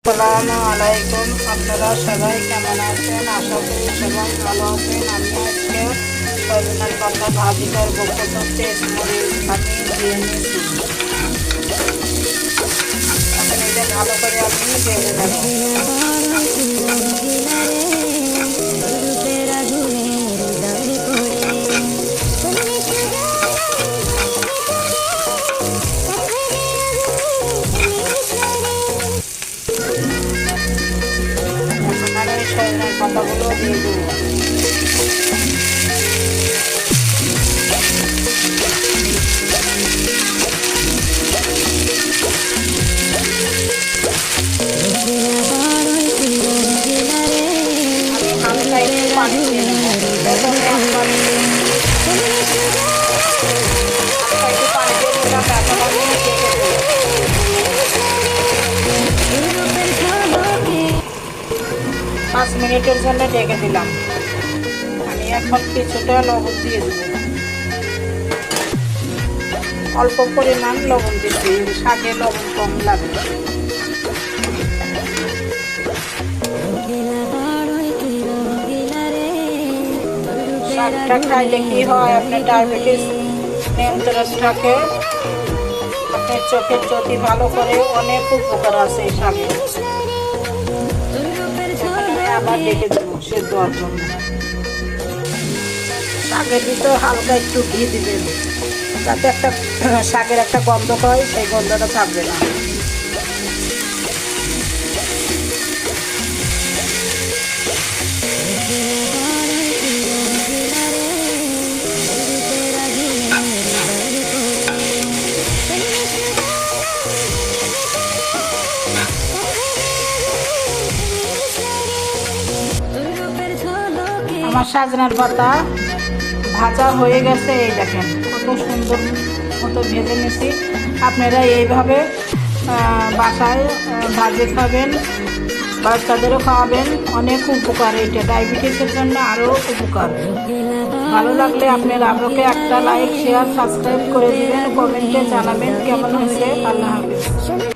আসসালামু আলাইকুম। আপনারা সবাই কেমন আছেন? আশা করি সবাই ভালো আছেন। আমি আজকে সজনের পাতা ভাজি করবো। প্রথমে মরিচ আমি দিয়ে নিয়েছি। এখন এটা ভালো করে আমি ভেজে নেব। সজনের পাতাগুলো দিয়ে দেবো। হালকা একটু পানি দিয়ে দেবো। পানি দিয়ে দিলাম। এখন আমি ঢেকে দেবো। 5 মিনিটের জন্য ঢেকে দিলাম। আমি এখন কিছুটা লবণ দিয়ে দেবো। অল্প পরিমাণ লবণ দিচ্ছি, শাকে লবণ কম লাগবে। শাকটা খাইলে কি হয়, আপনার ডায়াবেটিস নিয়ন্ত্রণ থাকে। আপনার চোখের জ্যোতি ভালো করে, অনেক উপকার আছে এই শাকে। আবার ডেকে দেবো সেদ্ধ হওয়ার জন্য। শাকের ভিতরে হালকা একটু ঘি দিবেন, যাতে একটা শাকের একটা গন্ধ হয়, সেই গন্ধটা থাকবে না। আমার সজনের পাতা ভাজা হয়ে গেছে। এই দেখেন কত সুন্দর মতো ভেজে নিয়েছি। আপনারা এইভাবে বাসায় ভাজে খাবেন, বাচ্চাদেরও খাওয়াবেন। অনেক উপকার, এটা ডায়াবেটিসের জন্য আরও উপকার। ভালো লাগলে আপনারা আমাকে একটা লাইক, শেয়ার, সাবস্ক্রাইব করে দিবেন। কমেন্টে জানাবেন কেমন হয়েছে। আল্লাহ হাফেজ।